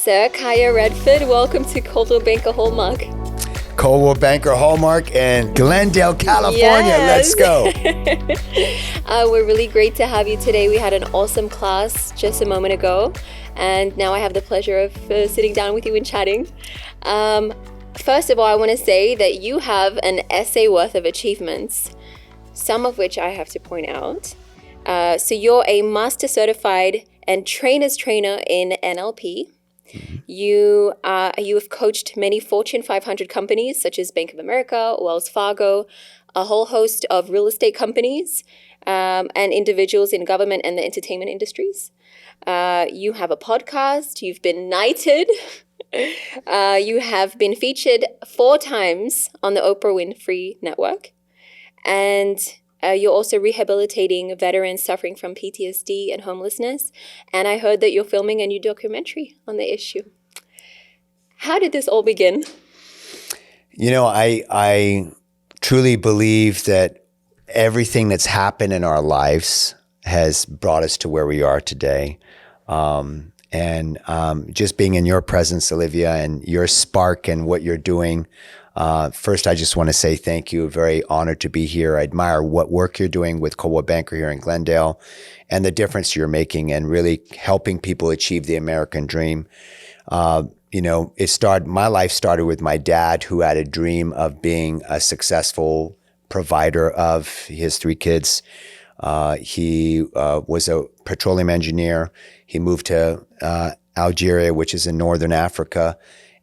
Sir Kaa Redford. Welcome to Coldwell Banker Hallmark. Coldwell Banker Hallmark in Glendale, California. Yes. Let's go. We're really great to have you today. We had an awesome class just a moment ago, and now I have the pleasure of sitting down with you and chatting. First of all, I want to say that you have an essay worth of achievements, some of which I have to point out. So you're a master certified and trainer's trainer in NLP. Mm-hmm. You have coached many Fortune 500 companies such as Bank of America, Wells Fargo, a whole host of real estate companies, and individuals in government and the entertainment industries. You have a podcast. You've been knighted. You have been featured 4 times on the Oprah Winfrey Network. And you're also rehabilitating veterans suffering from PTSD and homelessness. And I heard that you're filming a new documentary on the issue. How did this all begin? You know, I truly believe that everything that's happened in our lives has brought us to where we are today. Just being in your presence, Olivia, and your spark and what you're doing. First, I just want to say thank you. Very honored to be here. I admire what work you're doing with Coldwell Banker here in Glendale and the difference you're making and really helping people achieve the American dream. My life started with my dad, who had a dream of being a successful provider of his 3 kids. He was a petroleum engineer. He moved to Algeria, which is in northern Africa.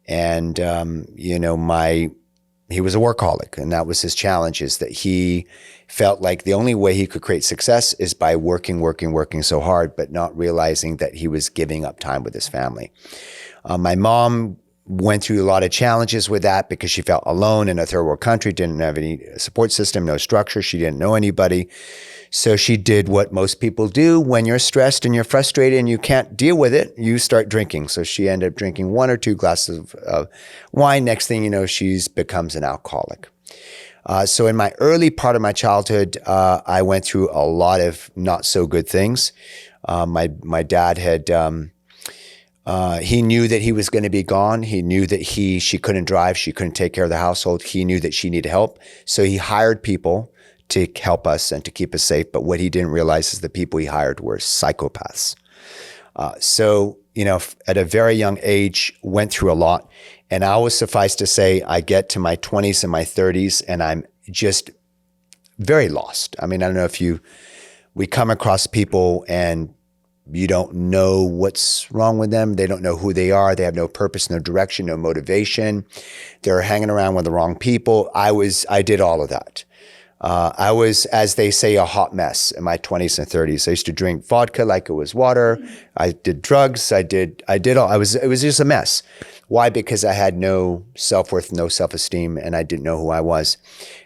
And, he was a workaholic, and that was his challenge, is that he felt like the only way he could create success is by working so hard, but not realizing that he was giving up time with his family. My mom went through a lot of challenges with that because she felt alone in a third world country, didn't have any support system, no structure. She didn't know anybody. So she did what most people do when you're stressed and you're frustrated and you can't deal with it, you start drinking. So she ended up drinking 1 or 2 glasses of wine. Next thing you know, she becomes an alcoholic. So in my early part of my childhood, I went through a lot of not so good things. My dad had, he knew that he was going to be gone. He knew that she couldn't drive. She couldn't take care of the household. He knew that she needed help. So he hired people to help us and to keep us safe. But what he didn't realize is the people he hired were psychopaths. At a very young age, went through a lot. And I always suffice to say, I get to my 20s and my 30s, and I'm just very lost. I mean, I don't know we come across people and you don't know what's wrong with them. They don't know who they are. They have no purpose, no direction, no motivation. They're hanging around with the wrong people. I did all of that. I was, as they say, a hot mess in my 20s and 30s. I used to drink vodka like it was water. I did drugs. It was just a mess. Why? Because I had no self-worth, no self-esteem, and I didn't know who I was.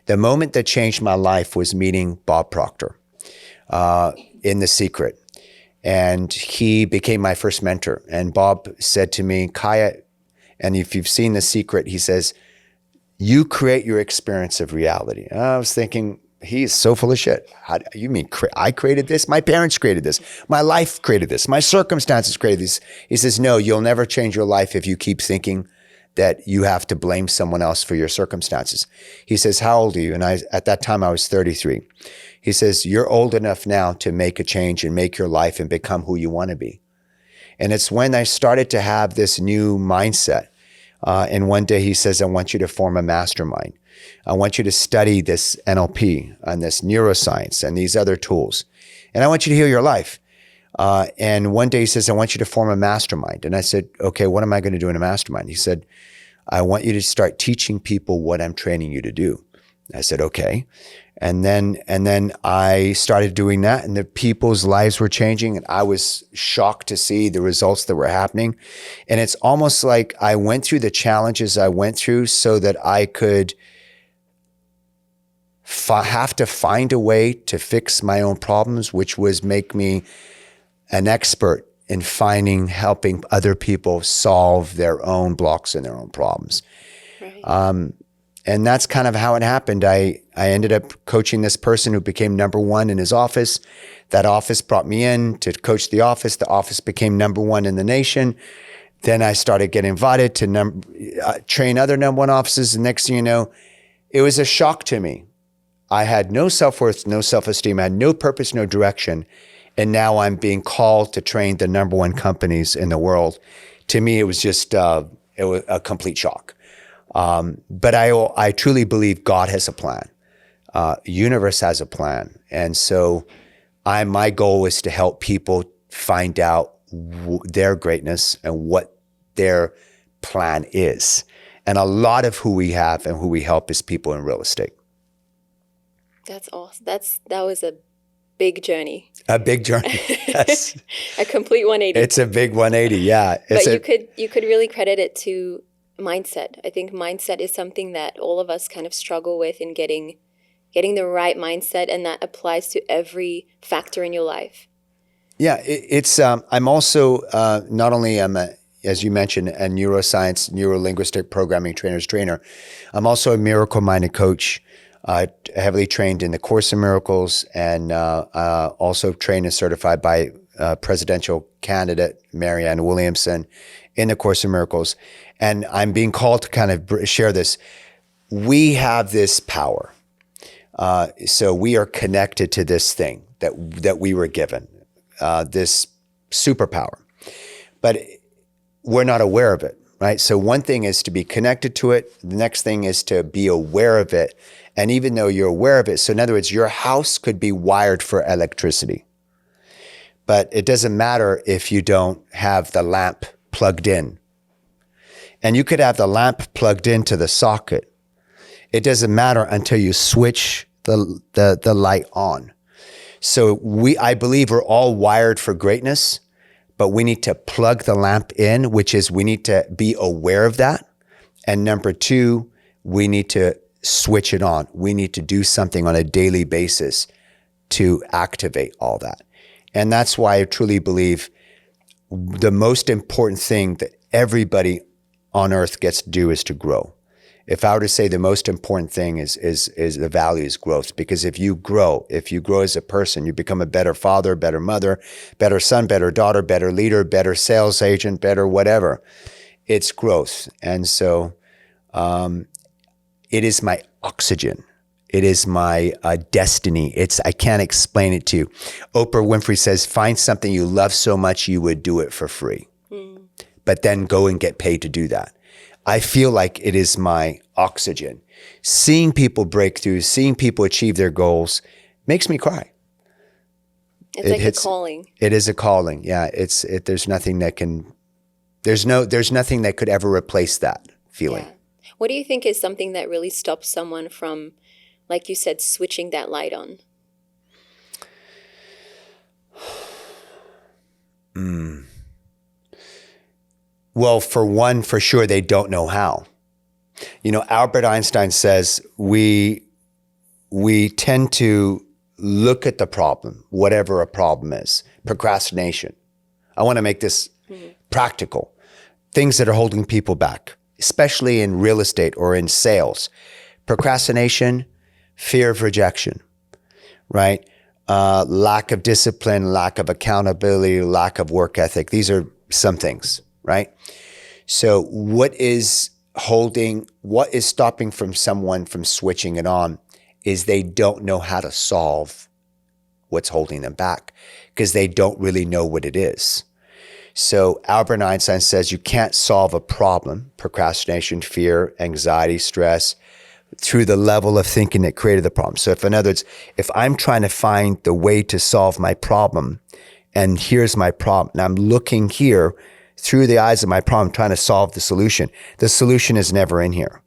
The moment that changed my life was meeting Bob Proctor in The Secret. And he became my first mentor. And Bob said to me, Kaa, and if you've seen The Secret, he says, you create your experience of reality. And I was thinking, he is so full of shit. How do you mean I created this? My parents created this. My life created this. My circumstances created this. He says, no, you'll never change your life if you keep thinking that you have to blame someone else for your circumstances. He says, how old are you? And at that time I was 33. He says, you're old enough now to make a change and make your life and become who you want to be. And it's when I started to have this new mindset. And one day he says, I want you to form a mastermind. I want you to study this NLP and this neuroscience and these other tools. And I want you to heal your life. And one day he says, I want you to form a mastermind. And I said, okay, what am I going to do in a mastermind? He said, I want you to start teaching people what I'm training you to do. I said, okay. And then I started doing that, and the people's lives were changing, and I was shocked to see the results that were happening. And it's almost like I went through the challenges I went through so that I could have to find a way to fix my own problems, which was make me an expert in helping other people solve their own blocks and their own problems. Right. And that's kind of how it happened. I ended up coaching this person who became number 1 in his office. That office brought me in to coach the office. The office became number 1 in the nation. Then I started getting invited to train other number one officers. And next thing you know, it was a shock to me. I had no self-worth, no self-esteem. I had no purpose, no direction. And now I'm being called to train the number one companies in the world. To me, it was just it was a complete shock. But I truly believe God has a plan. Universe has a plan. And so my goal is to help people find out their greatness and what their plan is. And a lot of who we have and who we help is people in real estate. That's awesome. That was a big journey. A big journey, yes. A complete 180. It's a big 180, yeah. But you could really credit it to mindset. I think mindset is something that all of us kind of struggle with in getting the right mindset, and that applies to every factor in your life. Yeah, I'm also, not only as you mentioned, a neuroscience, neuro-linguistic programming trainer. I'm also a miracle-minded coach, heavily trained in the Course in Miracles, and also trained and certified by presidential candidate Marianne Williamson in the Course in Miracles. And I'm being called to kind of share this. We have this power. So we are connected to this thing that we were given, this superpower. But we're not aware of it, right? So one thing is to be connected to it. The next thing is to be aware of it. And even though you're aware of it, so in other words, your house could be wired for electricity, but it doesn't matter if you don't have the lamp plugged in. And you could have the lamp plugged into the socket. It doesn't matter until you switch the light on. So I believe we're all wired for greatness, but we need to plug the lamp in, which is we need to be aware of that. And number two, we need to switch it on. We need to do something on a daily basis to activate all that. And that's why I truly believe the most important thing that everybody on earth gets to do is to grow. If I were to say the most important thing is the value is growth, because if you grow as a person, you become a better father, better mother, better son, better daughter, better leader, better sales agent, better whatever. It's growth. And so it is my oxygen. It is my destiny. I can't explain it to you. Oprah Winfrey says, find something you love so much you would do it for free, but then go and get paid to do that. I feel like it is my oxygen. Seeing people break through, seeing people achieve their goals makes me cry. It's like a calling. It is a calling. Yeah. There's nothing that could ever replace that feeling. Yeah. What do you think is something that really stops someone from, like you said, switching that light on? Well, for sure, they don't know how. Albert Einstein says we tend to look at the problem, whatever a problem is. Procrastination. I want to make this practical. Things that are holding people back, especially in real estate or in sales. Procrastination, fear of rejection, right? Lack of discipline, lack of accountability, lack of work ethic. These are some things. Right? So what is stopping someone from switching it on is they don't know how to solve what's holding them back, because they don't really know what it is. So Albert Einstein says you can't solve a problem, procrastination, fear, anxiety, stress, through the level of thinking that created the problem. So in other words, if I'm trying to find the way to solve my problem, and here's my problem, and I'm looking here through the eyes of my problem, trying to solve the solution is never in here.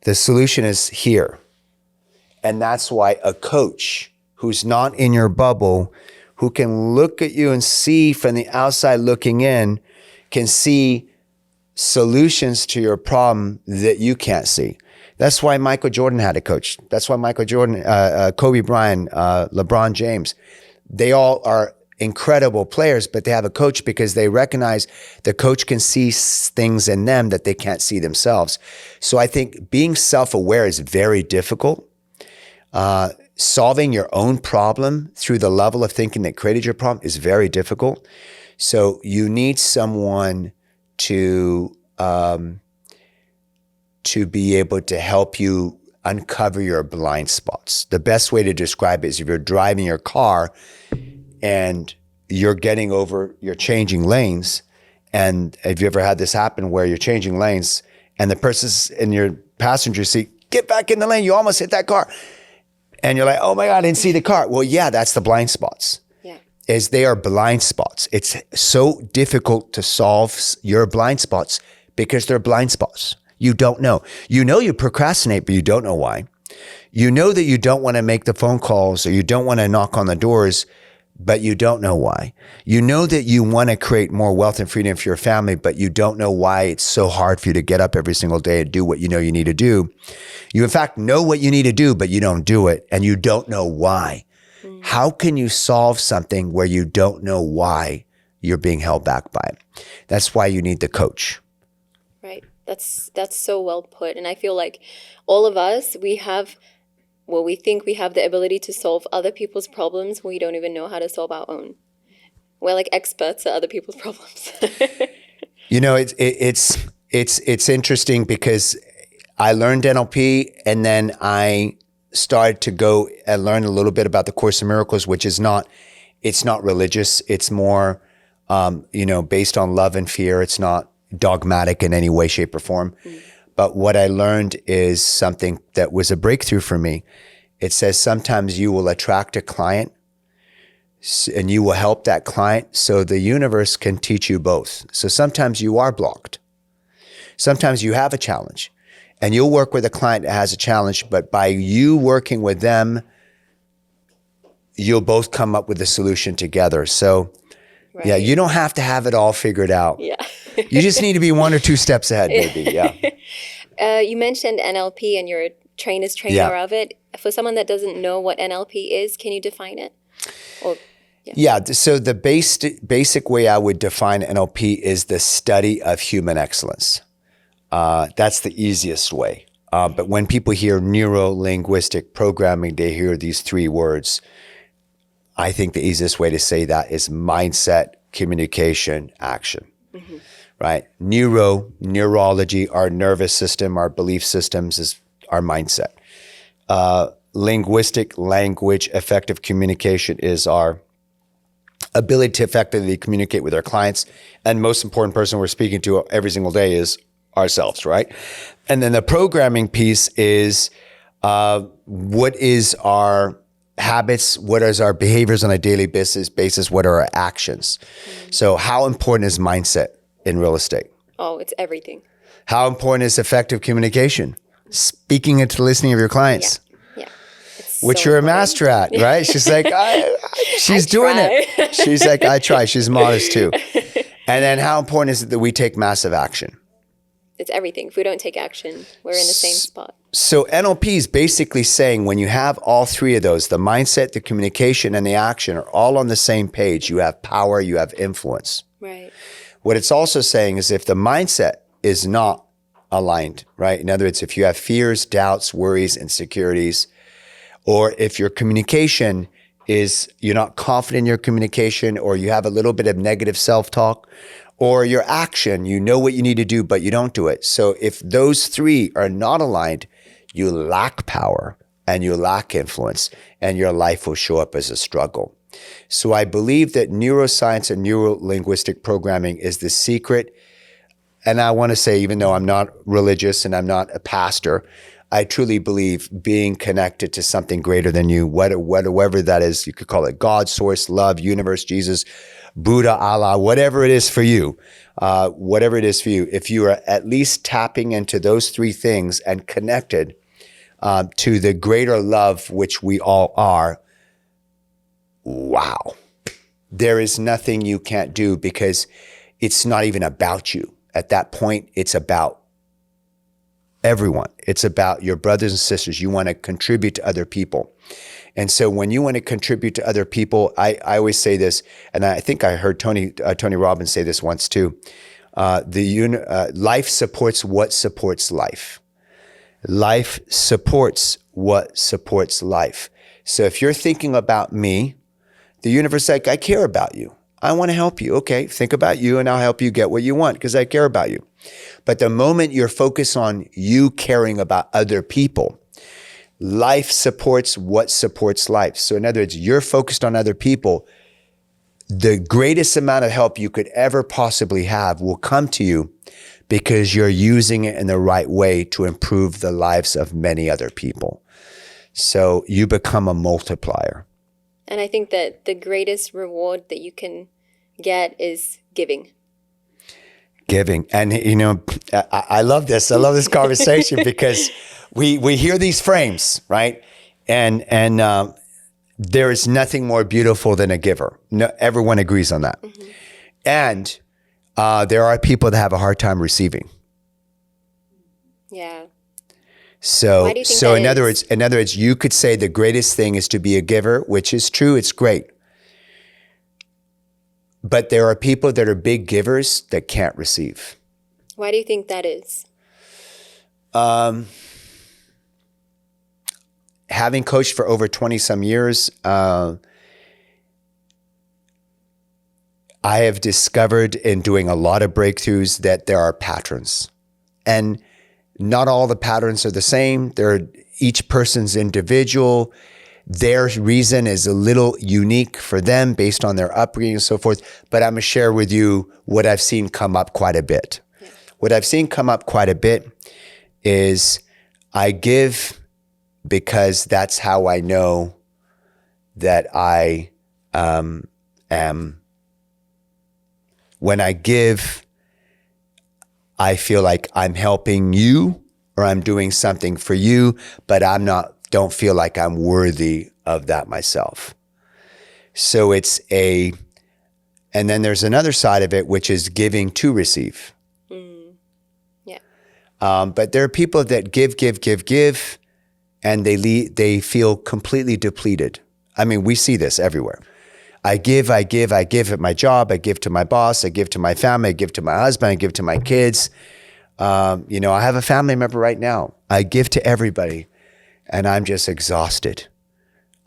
The solution is here. And that's why a coach who's not in your bubble, who can look at you and see from the outside looking in, can see solutions to your problem that you can't see. That's why Michael Jordan had a coach. That's why Michael Jordan, Kobe Bryant, LeBron James, they all are incredible players, but they have a coach because they recognize the coach can see things in them that they can't see themselves. So I think being self-aware is very difficult. Solving your own problem through the level of thinking that created your problem is very difficult. So you need someone to be able to help you uncover your blind spots. The best way to describe it is if you're driving your car and you're changing lanes. And have you ever had this happen where you're changing lanes and the person's in your passenger seat, get back in the lane, you almost hit that car. And you're like, oh my God, I didn't see the car. Well, yeah, that's the blind spots. Yeah. Is they are blind spots. It's so difficult to solve your blind spots because they're blind spots. You don't know. You know you procrastinate, but you don't know why. You know that you don't want to make the phone calls or you don't want to knock on the doors, but you don't know why. You know that you want to create more wealth and freedom for your family, but you don't know why it's so hard for you to get up every single day and do what you know you need to do. You, in fact, know what you need to do, but you don't do it, and you don't know why. How can you solve something where you don't know why you're being held back by it? That's why you need the coach. Right. That's so well put. And I feel like all of us, we think we have the ability to solve other people's problems. We don't even know how to solve our own. We're like experts at other people's problems. You know, it's interesting because I learned NLP and then I started to go and learn a little bit about the Course in Miracles, which is it's not religious. It's more, based on love and fear. It's not dogmatic in any way, shape, or form. But what I learned is something that was a breakthrough for me. It says sometimes you will attract a client and you will help that client so the universe can teach you both. So sometimes you are blocked. Sometimes you have a challenge and you'll work with a client that has a challenge, but by you working with them, you'll both come up with a solution together. So right. Yeah, you don't have to have it all figured out. Yeah. You just need to be 1 or 2 steps ahead, baby. Yeah. You mentioned NLP and you're a trainer's trainer of it. For someone that doesn't know what NLP is, can you define it? So the basic way I would define NLP is the study of human excellence. That's the easiest way. But when people hear neuro-linguistic programming, they hear these 3 words. I think the easiest way to say that is mindset, communication, action. Mm-hmm. Right? Neurology, our nervous system, our belief systems is our mindset. Linguistic, language, effective communication is our ability to effectively communicate with our clients. And most important person we're speaking to every single day is ourselves, right? And then the programming piece is what is our habits, what is our behaviors on a daily basis, what are our actions? Mm-hmm. So how important is mindset in real estate? Oh, it's everything. How important is effective communication? Speaking into the listening of your clients. Yeah. Which you're a master at, right? She's like, she's doing it. She's like, I try. She's modest too. And then how important is it that we take massive action? It's everything. If we don't take action, we're in the same spot. So NLP is basically saying when you have all 3 of those, the mindset, the communication, and the action are all on the same page, you have power, you have influence. Right. What it's also saying is if the mindset is not aligned, right? In other words, if you have fears, doubts, worries, insecurities, or if your communication is, you're not confident in your communication, or you have a little bit of negative self-talk, or your action, you know what you need to do, but you don't do it. So if those 3 are not aligned, you lack power and you lack influence, and your life will show up as a struggle. So I believe that neuroscience and neuro-linguistic programming is the secret. And I want to say, even though I'm not religious and I'm not a pastor, I truly believe being connected to something greater than you, whatever that is, you could call it God, source, love, universe, Jesus, Buddha, Allah, whatever it is for you, if you are at least tapping into those 3 things and connected to the greater love, which we all are, wow, there is nothing you can't do, because it's not even about you. At that point, it's about everyone. It's about your brothers and sisters. You want to contribute to other people. And so when you want to contribute to other people, I always say this, and I think I heard Tony Robbins say this once too. Life supports what supports life. Life supports what supports life. So if you're thinking about me, the universe is like, I care about you. I want to help you. Okay, think about you and I'll help you get what you want because I care about you. But the moment you're focused on you caring about other people, life supports what supports life. So in other words, you're focused on other people. The greatest amount of help you could ever possibly have will come to you because you're using it in the right way to improve the lives of many other people. So you become a multiplier. And I think that the greatest reward that you can get is giving. Giving. And, you know, I love this. I love this conversation because we hear these frames, right? And there is nothing more beautiful than a giver. No, everyone agrees on that. Mm-hmm. And there are people that have a hard time receiving. Yeah. So in other words, you could say the greatest thing is to be a giver, which is true. It's great. But there are people that are big givers that can't receive. Why do you think that is? Having coached for over 20 some years, I have discovered in doing a lot of breakthroughs that there are patterns. And not all the patterns are the same. Each person's individual. Their reason is a little unique for them based on their upbringing and so forth. But I'm going to share with you what I've seen come up quite a bit. Yeah. What I've seen come up quite a bit is I give because that's how I know that I am. When I give, I feel like I'm helping you or I'm doing something for you, but don't feel like I'm worthy of that myself. So and then there's another side of it, which is giving to receive. Yeah. But there are people that give, and they feel completely depleted. I mean, we see this everywhere. I give at my job, I give to my boss, I give to my family, I give to my husband, I give to my kids. I have a family member right now. I give to everybody and I'm just exhausted.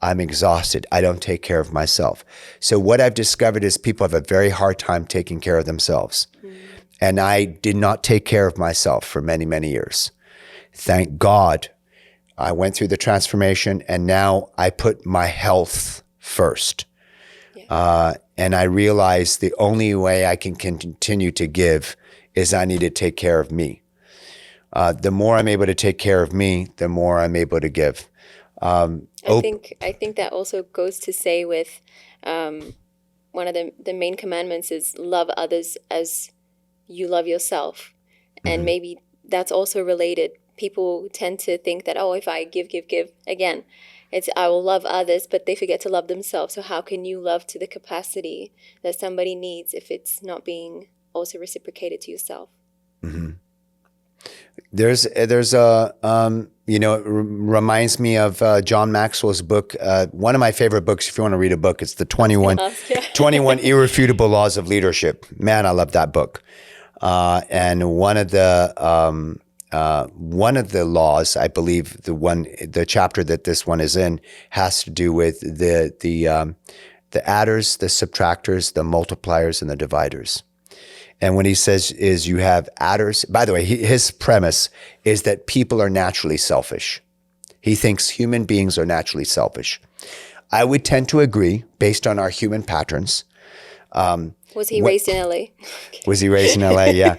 I'm exhausted. I don't take care of myself. So what I've discovered is people have a very hard time taking care of themselves. And I did not take care of myself for many, many years. Thank God I went through the transformation and now I put my health first. And I realized the only way I can continue to give is I need to take care of me. The more I'm able to take care of me, the more I'm able to give. I think that also goes to say with one of the main commandments is love others as you love yourself. And mm-hmm. maybe that's also related. People tend to think that, if I give, again, it's I will love others, but they forget to love themselves. So how can you love to the capacity that somebody needs if it's not being also reciprocated to yourself? Mm-hmm. There's it reminds me of John Maxwell's book. One of my favorite books, if you want to read a book, it's the 21 Irrefutable Laws of Leadership. Man, I love that book. And one of the laws, I believe the chapter that this one is in has to do with the adders, the subtractors, the multipliers, and the dividers. And when he says is you have adders, by the way, his premise is that people are naturally selfish. He thinks human beings are naturally selfish. I would tend to agree based on our human patterns. Was he raised in LA? Was he raised in LA? Yeah.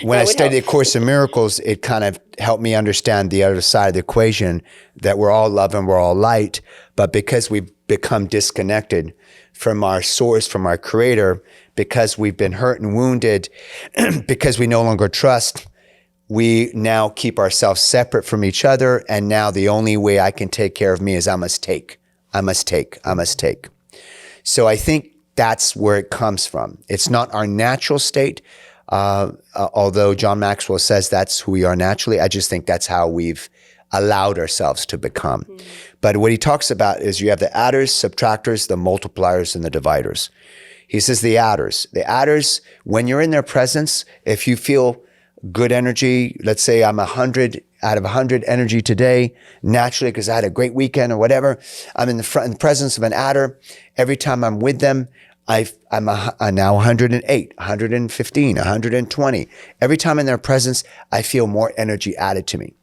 When I studied A Course in Miracles, it kind of helped me understand the other side of the equation, that we're all love and we're all light. But because we become disconnected from our source, from our creator, because we've been hurt and wounded, because we no longer trust, we now keep ourselves separate from each other. And now the only way I can take care of me is I must take. So I think that's where it comes from. It's not our natural state. Although John Maxwell says that's who we are naturally, I just think that's how we've allowed ourselves to become. Mm. But what he talks about is you have the adders, subtractors, the multipliers, and the dividers. He says the adders, when you're in their presence, if you feel good energy, let's say I'm 100 out of 100 energy today, naturally, because I had a great weekend or whatever, I'm in the presence of an adder. Every time I'm with them, I'm now 108, 115, 120. Every time in their presence, I feel more energy added to me.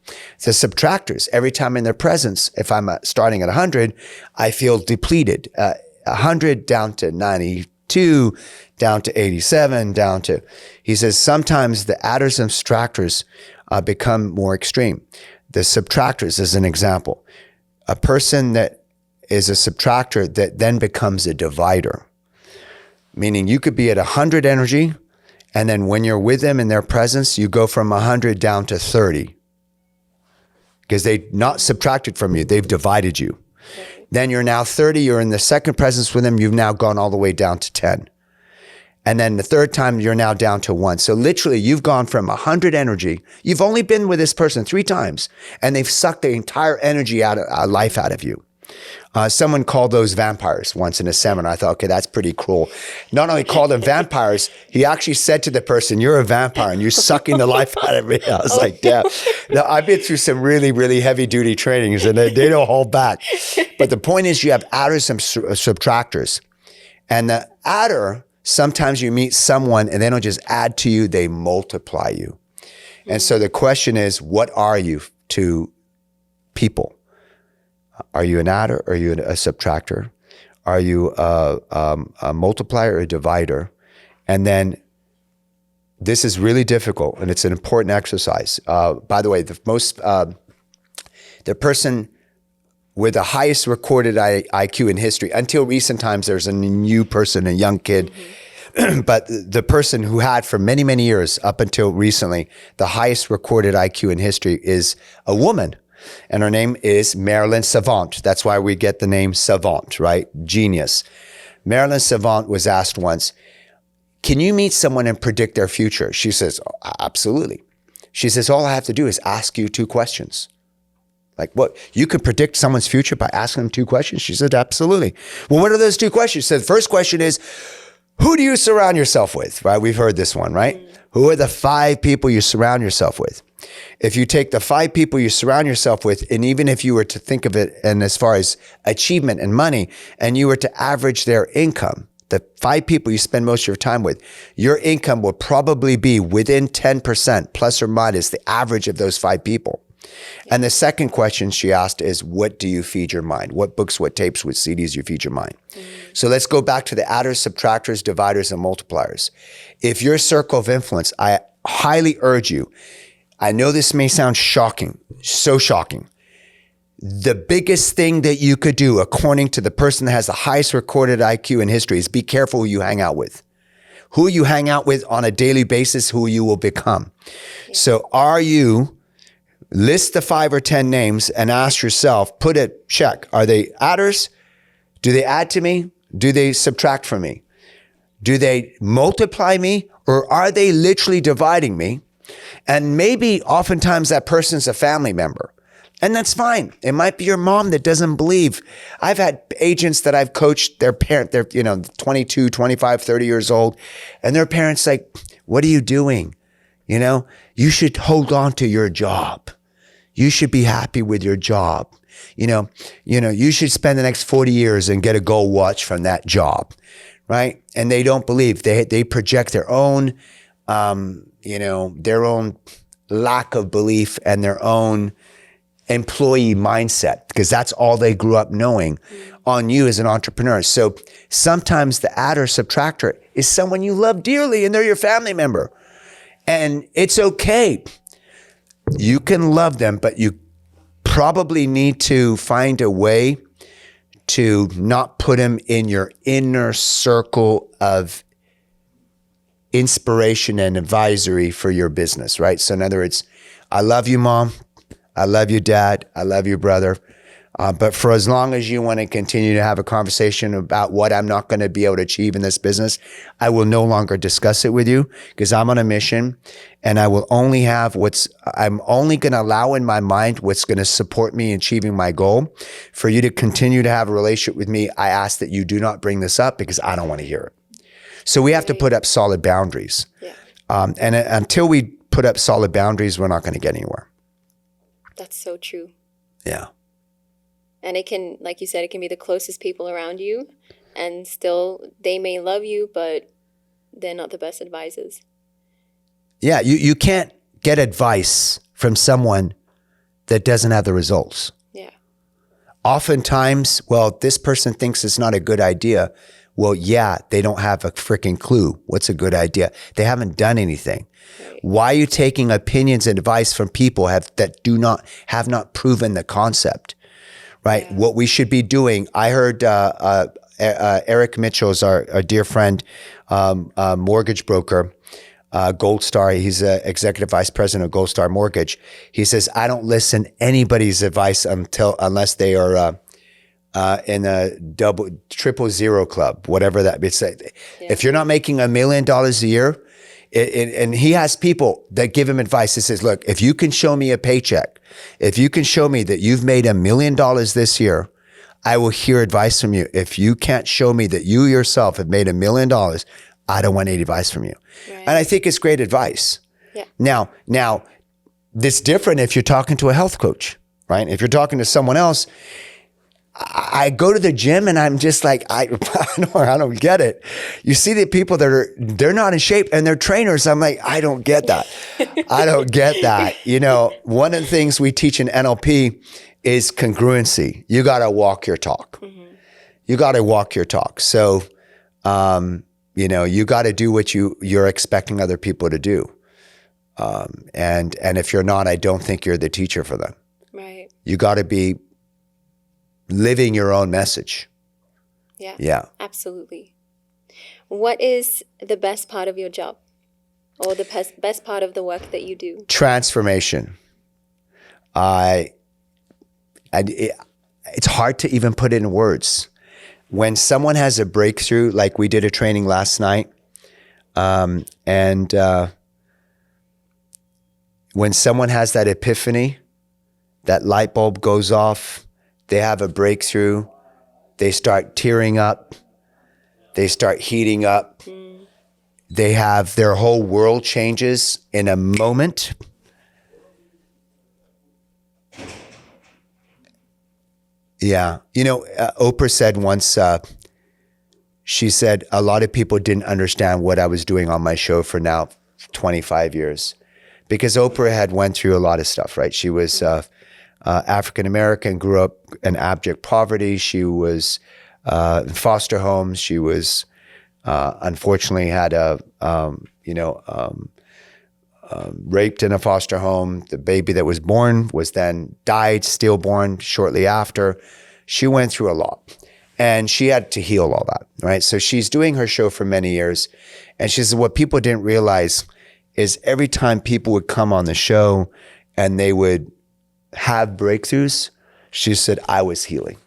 The subtractors, every time in their presence, if I'm starting at 100, I feel depleted. 100 down to 92, down to 87, down to, he says, sometimes the adders and subtractors become more extreme. The subtractors is an example. A person that is a subtractor that then becomes a divider. Meaning you could be at 100 energy, and then when you're with them in their presence, you go from 100 down to 30. Because they've not subtracted from you, they've divided you. Right. Then you're now 30, you're in the second presence with them, you've now gone all the way down to 10. And then the third time, you're now down to 1. So literally, you've gone from 100 energy. You've only been with this person 3 times, and they've sucked the entire energy out of life out of you. Someone called those vampires once in a seminar. I thought, okay, that's pretty cruel. Not only called them vampires, he actually said to the person, you're a vampire and you're sucking the life out of me. I was like, damn. Now, I've been through some really, really heavy duty trainings and they don't hold back. But the point is you have adders and subtractors. And the adder, sometimes you meet someone and they don't just add to you, they multiply you. And so the question is, what are you to people? Are you an adder? Are you a subtractor? Are you a multiplier or a divider? And then this is really difficult, and it's an important exercise. By the way, the person with the highest recorded IQ in history, until recent times, there's a new person, a young kid, but the person who had for many, many years, up until recently, the highest recorded IQ in history is a woman. And her name is Marilyn Savant. That's why we get the name Savant, right? Genius. Marilyn Savant was asked once, can you meet someone and predict their future? She says, absolutely. She says, all I have to do is ask you 2 questions. Like, what? You can predict someone's future by asking them 2 questions? She said, absolutely. Well, what are those 2 questions? She said, the first question is, who do you surround yourself with? Right? We've heard this one, right? Who are the 5 people you surround yourself with? If you take the 5 people you surround yourself with, and even if you were to think of it and as far as achievement and money, and you were to average their income, the 5 people you spend most of your time with, your income will probably be within 10% plus or minus the average of those 5 people. And the second question she asked is, what do you feed your mind? What books, what tapes, what CDs you feed your mind? So let's go back to the adders, subtractors, dividers, and multipliers. If your circle of influence, I highly urge you, I know this may sound shocking, so shocking. The biggest thing that you could do, according to the person that has the highest recorded IQ in history, is be careful who you hang out with. Who you hang out with on a daily basis, who you will become. Yeah. So are you, list the 5 or 10 names and ask yourself, put a check. Are they adders? Do they add to me? Do they subtract from me? Do they multiply me? Or are they literally dividing me? And maybe oftentimes that person's a family member. And that's fine. It might be your mom that doesn't believe. I've had agents that I've coached, they're 22, 25, 30 years old. And their parents like, what are you doing? You should hold on to your job. You should be happy with your job. You should spend the next 40 years and get a gold watch from that job. Right? And they don't believe. They project their own, their own lack of belief and their own employee mindset, because that's all they grew up knowing on you as an entrepreneur. So sometimes the adder subtractor is someone you love dearly and they're your family member. And it's okay. You can love them, but you probably need to find a way to not put them in your inner circle of inspiration and advisory for your business, right? So in other words, I love you, Mom. I love you, Dad. I love you, brother. But for as long as you want to continue to have a conversation about what I'm not going to be able to achieve in this business, I will no longer discuss it with you, because I'm on a mission and I will only have I'm only going to allow in my mind what's going to support me in achieving my goal. For you to continue to have a relationship with me, I ask that you do not bring this up, because I don't want to hear it. So we have to put up solid boundaries. Yeah. And until we put up solid boundaries, we're not going to get anywhere. That's so true. Yeah. And it can, like you said, it can be the closest people around you. and still they may love you, but they're not the best advisors. Yeah, you can't get advice from someone that doesn't have the results. Yeah. Oftentimes, well, this person thinks it's not a good idea. Well, yeah, they don't have a freaking clue what's a good idea. They haven't done anything. Right. Why are you taking opinions and advice from people that have not proven the concept, right? Yeah. What we should be doing. I heard Eric Mitchell's our dear friend, mortgage broker, Gold Star. He's executive vice president of Gold Star Mortgage. He says, I don't listen to anybody's advice unless they are in a 000 club, whatever that means. If you're not making $1 million a year, and he has people that give him advice. He says, look, if you can show me a paycheck, if you can show me that you've made $1 million this year, I will hear advice from you. If you can't show me that you yourself have made $1 million, I don't want any advice from you. Right. And I think it's great advice. Yeah. Now, it's different if you're talking to a health coach, right? If you're talking to someone else, I go to the gym and I'm just like, I don't get it. You see the people they're not in shape and they're trainers. I'm like, I don't get that. I don't get that. You know, one of the things we teach in NLP is congruency. You got to walk your talk. Mm-hmm. You got to walk your talk. So, you know, you got to do what you're expecting other people to do. And if you're not, I don't think you're the teacher for them. Right. You got to be living your own message. Yeah. Yeah. Absolutely. What is the best part of your job, or the best part of the work that you do? Transformation. It's hard to even put it in words. When someone has a breakthrough, like we did a training last night, and when someone has that epiphany, that light bulb goes off, they have a breakthrough, they start tearing up, they start heating up, they have their whole world changes in a moment. Yeah. You know, Oprah said once, she said, a lot of people didn't understand what I was doing on my show for now 25 years. Because Oprah had went through a lot of stuff, right? She was African-American, grew up in abject poverty. She was in foster homes. She was, unfortunately, had raped in a foster home. The baby that was born was then died, stillborn, shortly after. She went through a lot. And she had to heal all that, right? So she's doing her show for many years. And she said what people didn't realize is every time people would come on the show and they would have breakthroughs, she said, I was healing.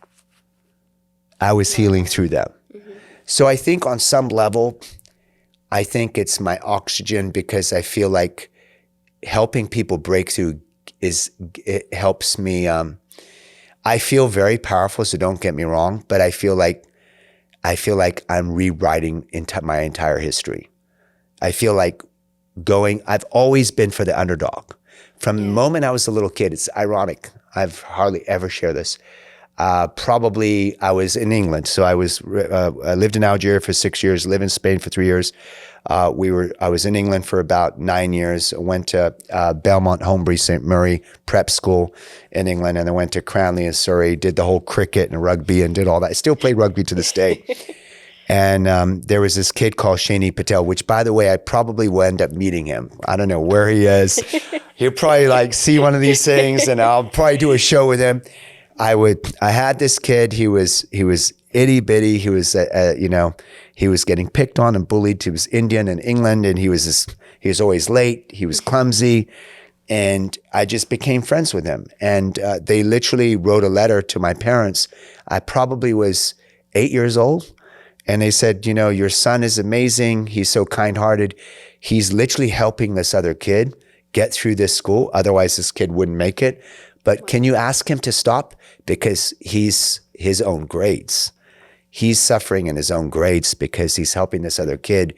I was healing through them. Mm-hmm. So I think on some level, I think it's my oxygen, because I feel like helping people break through it helps me. I feel very powerful, so don't get me wrong, but I feel like I'm rewriting my entire history. I feel like I've always been for the underdog. From the moment I was a little kid, it's ironic. I've hardly ever shared this. Probably I was in England. So I lived in Algeria for 6 years, lived in Spain for 3 years. I was in England for about 9 years. Went to Belmont, Holmbury, St. Murray prep school in England, and then went to Cranley in Surrey, did the whole cricket and rugby and did all that. I still play rugby to this day. And there was this kid called Shani Patel, which, by the way, I probably will end up meeting him. I don't know where he is. He'll probably see one of these things, and I'll probably do a show with him. I had this kid. He was itty bitty. He was he was getting picked on and bullied. He was Indian in England, and he was always late. He was clumsy, and I just became friends with him. And they literally wrote a letter to my parents. I probably was 8 years old. And they said, your son is amazing. He's so kind-hearted. He's literally helping this other kid get through this school. Otherwise, this kid wouldn't make it. But can you ask him to stop? Because he's his own grades. He's suffering in his own grades because he's helping this other kid.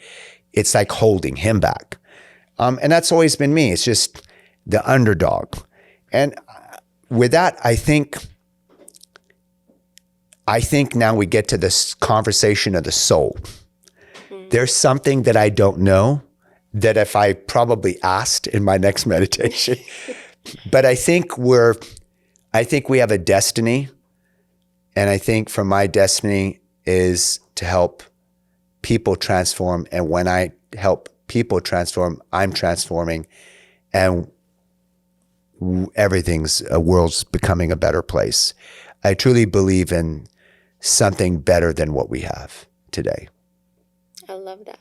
It's like holding him back. And that's always been me. It's just the underdog. And with that, I think I think now we get to this conversation of the soul. There's something that I don't know that if I probably asked in my next meditation, but I think we have a destiny. And I think for my destiny is to help people transform. And when I help people transform, I'm transforming, and world's becoming a better place. I truly believe in something better than what we have today. I love that.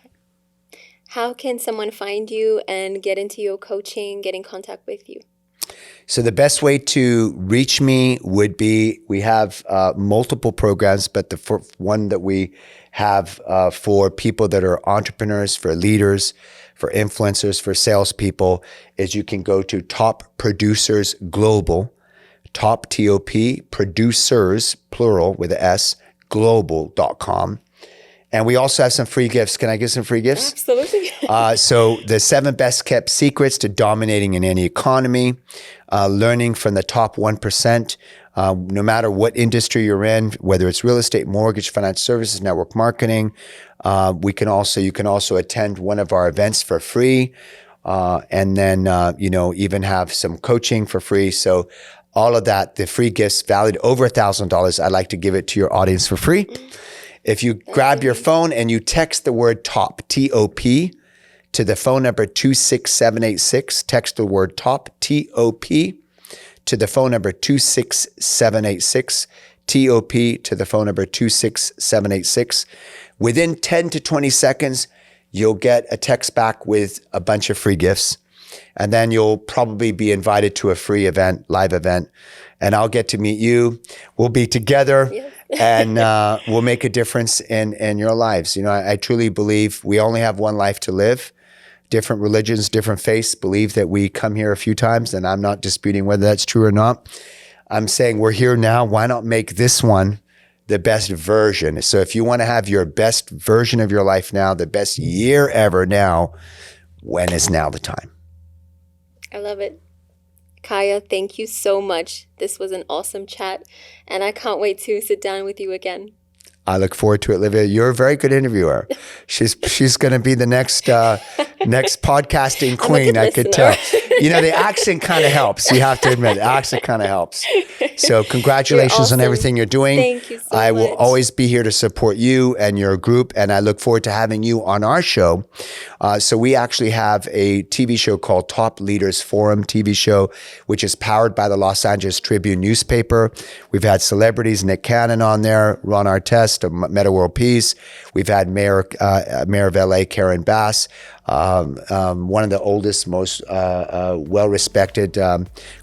How can someone find you and get into your coaching, get in contact with you? So the best way to reach me would be, we have multiple programs, but the one that we have for people that are entrepreneurs, for leaders, for influencers, for salespeople, is you can go to Top Producers Global, Top T-O-P, Producers, plural with an S, global.com. And we also have some free gifts. Can I give some free gifts? Absolutely. So the 7 best kept secrets to dominating in any economy, learning from the top 1%, no matter what industry you're in, whether it's real estate, mortgage, financial services, network marketing. You can also attend one of our events for free. And then, even have some coaching for free. So all of that, the free gifts valued over $1,000, I'd like to give it to your audience for free. If you grab your phone and you text the word TOP, T-O-P, to the phone number 26786, text the word TOP, T-O-P, to the phone number 26786, T-O-P, to the phone number 26786. Within 10 to 20 seconds, you'll get a text back with a bunch of free gifts. And then you'll probably be invited to a free event, live event, and I'll get to meet you. We'll be together. Yes. And we'll make a difference in your lives. I truly believe we only have one life to live. Different religions, different faiths believe that we come here a few times, and I'm not disputing whether that's true or not. I'm saying we're here now. Why not make this one the best version? So if you want to have your best version of your life now, the best year ever now, when is now the time? I love it. Kaa, thank you so much. This was an awesome chat, and I can't wait to sit down with you again. I look forward to it, Livia. You're a very good interviewer. She's going to be the next podcasting queen. I could tell. The accent kind of helps. You have to admit, the accent kind of helps. So congratulations awesome. on everything you're doing. Thank you so much. I will always be here to support you and your group, and I look forward to having you on our show. So we actually have a TV show called Top Leaders Forum TV show, which is powered by the Los Angeles Tribune newspaper. We've had celebrities, Nick Cannon on there, Ron Artest of Meta World Peace. We've had Mayor of LA, Karen Bass, one of the oldest, most well-respected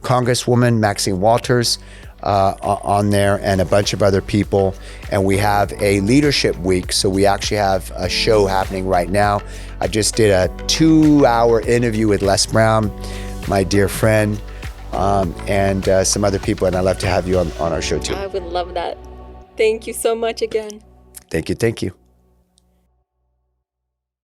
Congresswoman, Maxine Walters, on there, and a bunch of other people. And we have a leadership week. So we actually have a show happening right now. I just did a 2-hour interview with Les Brown, my dear friend, and some other people. And I'd love to have you on our show too. I would love that. Thank you so much again. Thank you.